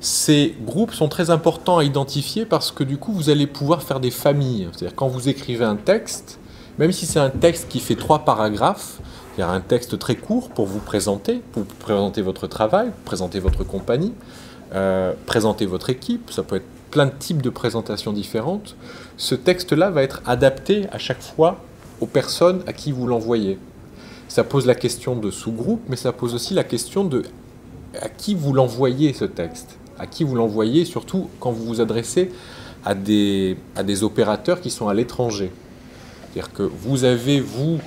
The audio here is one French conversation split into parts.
Ces groupes sont très importants à identifier parce que du coup, vous allez pouvoir faire des familles. C'est-à-dire quand vous écrivez un texte, même si c'est un texte qui fait 3 paragraphes, il y a un texte très court pour vous présenter votre travail, présenter votre compagnie, présenter votre équipe, ça peut être plein de types de présentations différentes. Ce texte-là va être adapté à chaque fois aux personnes à qui vous l'envoyez. Ça pose la question de sous-groupe, mais ça pose aussi la question de à qui vous l'envoyez ce texte. À qui vous l'envoyez, surtout quand vous vous adressez à des opérateurs qui sont à l'étranger. C'est-à-dire que vous avez, vous,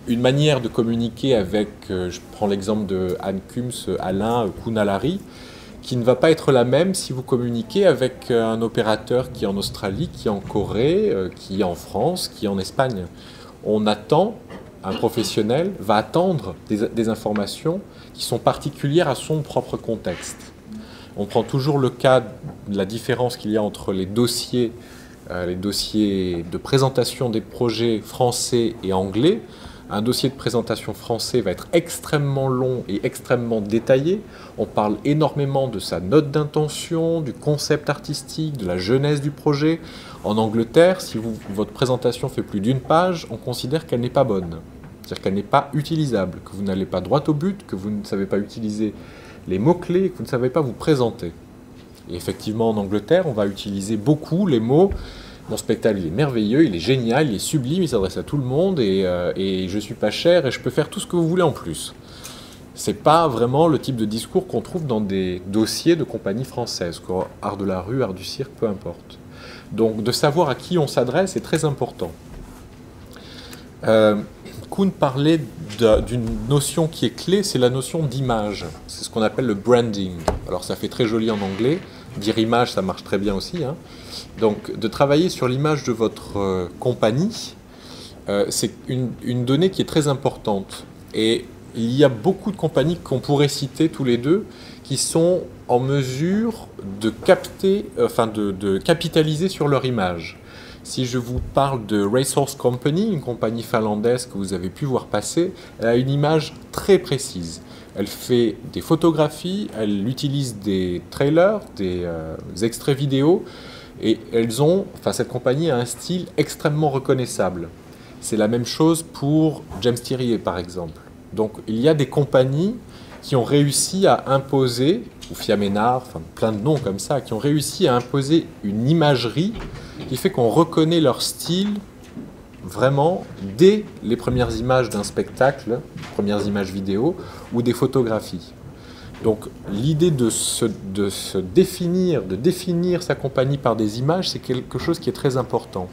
une manière de communiquer avec, je prends l'exemple de Anne Kums, Alain Kounalari, qui ne va pas être la même si vous communiquez avec un opérateur qui est en Australie, qui est en Corée, qui est en France, qui est en Espagne. On attend, un professionnel va attendre des informations qui sont particulières à son propre contexte. On prend toujours le cas de la différence qu'il y a entre les dossiers de présentation des projets français et anglais. Un dossier de présentation français va être extrêmement long et extrêmement détaillé. On parle énormément de sa note d'intention, du concept artistique, de la genèse du projet. En Angleterre, si votre présentation fait plus d'une page, on considère qu'elle n'est pas bonne. C'est-à-dire qu'elle n'est pas utilisable, que vous n'allez pas droit au but, que vous ne savez pas utiliser les mots-clés, que vous ne savez pas vous présenter. Et effectivement, en Angleterre, on va utiliser beaucoup les mots « Mon spectacle, il est merveilleux, il est génial, il est sublime, il s'adresse à tout le monde, et je suis pas cher, et je peux faire tout ce que vous voulez en plus ». C'est pas vraiment le type de discours qu'on trouve dans des dossiers de compagnies françaises, art de la rue, art du cirque, peu importe. Donc, de savoir à qui on s'adresse est très important. Kuhn parlait d'une notion qui est clé, c'est la notion d'image. C'est ce qu'on appelle le branding. Alors ça fait très joli en anglais, dire image ça marche très bien aussi. Hein. Donc de travailler sur l'image de votre compagnie, c'est une donnée qui est très importante. Et il y a beaucoup de compagnies qu'on pourrait citer tous les deux qui sont en mesure de capitaliser sur leur image. Si je vous parle de Racehorse Company, une compagnie finlandaise que vous avez pu voir passer, elle a une image très précise. Elle fait des photographies, elle utilise des trailers, des extraits vidéo, et cette compagnie a un style extrêmement reconnaissable. C'est la même chose pour James Thierry, par exemple. Donc il y a des compagnies qui ont réussi à imposer, ou Fiat-Ménard, enfin plein de noms comme ça, qui ont réussi à imposer une imagerie qui fait qu'on reconnaît leur style vraiment dès les premières images d'un spectacle, premières images vidéo ou des photographies. Donc l'idée de définir sa compagnie par des images, c'est quelque chose qui est très important.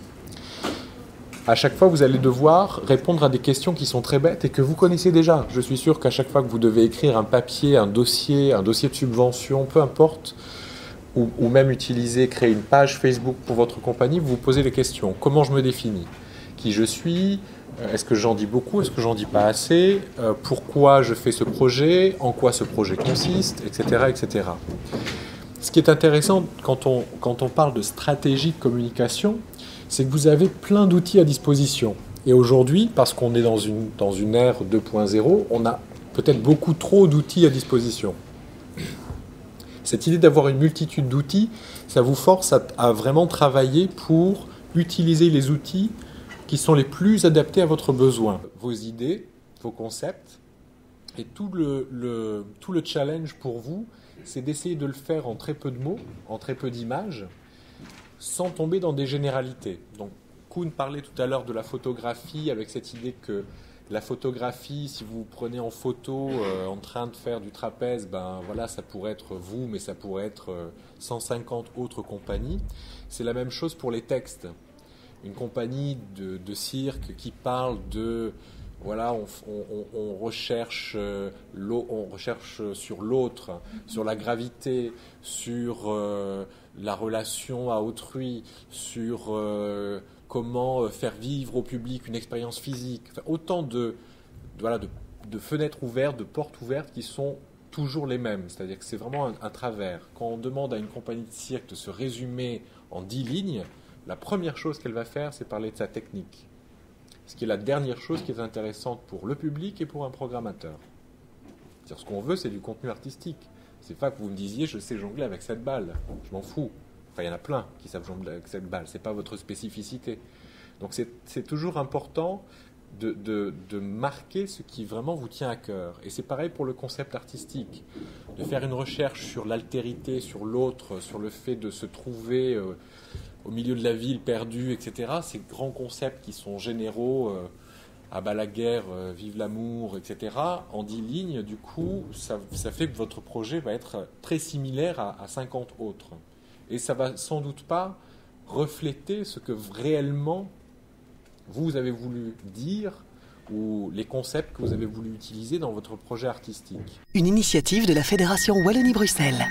À chaque fois, vous allez devoir répondre à des questions qui sont très bêtes et que vous connaissez déjà. Je suis sûr qu'à chaque fois que vous devez écrire un papier, un dossier de subvention, peu importe, ou même créer une page Facebook pour votre compagnie, vous vous posez les questions. Comment je me définis? Qui je suis? Est-ce que j'en dis beaucoup? Est-ce que j'en dis pas assez? Pourquoi je fais ce projet? En quoi ce projet consiste? Etc. etc. Ce qui est intéressant quand on parle de stratégie de communication, c'est que vous avez plein d'outils à disposition. Et aujourd'hui, parce qu'on est dans une ère 2.0, on a peut-être beaucoup trop d'outils à disposition. Cette idée d'avoir une multitude d'outils, ça vous force à vraiment travailler pour utiliser les outils qui sont les plus adaptés à votre besoin. Vos idées, vos concepts, et tout le challenge pour vous, c'est d'essayer de le faire en très peu de mots, en très peu d'images, sans tomber dans des généralités. Donc, Kuhn parlait tout à l'heure de la photographie, avec cette idée que la photographie, si vous prenez en photo en train de faire du trapèze, ça pourrait être vous, mais ça pourrait être 150 autres compagnies. C'est la même chose pour les textes. Une compagnie de cirque qui parle de... Voilà, on recherche sur l'autre, sur la gravité, sur la relation à autrui, sur comment faire vivre au public une expérience physique. Enfin, autant de fenêtres ouvertes, de portes ouvertes qui sont toujours les mêmes. C'est-à-dire que c'est vraiment un travers. Quand on demande à une compagnie de cirque de se résumer en 10 lignes, la première chose qu'elle va faire, c'est parler de sa technique. Ce qui est la dernière chose qui est intéressante pour le public et pour un programmateur. C'est-à-dire, ce qu'on veut, c'est du contenu artistique. C'est pas que vous me disiez je sais jongler avec cette balle. Je m'en fous. Enfin, il y en a plein qui savent jongler avec cette balle. C'est pas votre spécificité. Donc c'est toujours important de marquer ce qui vraiment vous tient à cœur. Et c'est pareil pour le concept artistique. De faire une recherche sur l'altérité, sur l'autre, sur le fait de se trouver au milieu de la ville perdue, etc. Ces grands concepts qui sont généraux, à bas la guerre, vive l'amour, etc. En 10 lignes, du coup, ça fait que votre projet va être très similaire à 50 autres. Et ça va sans doute pas refléter ce que réellement vous avez voulu dire ou les concepts que vous avez voulu utiliser dans votre projet artistique. Une initiative de la Fédération Wallonie-Bruxelles.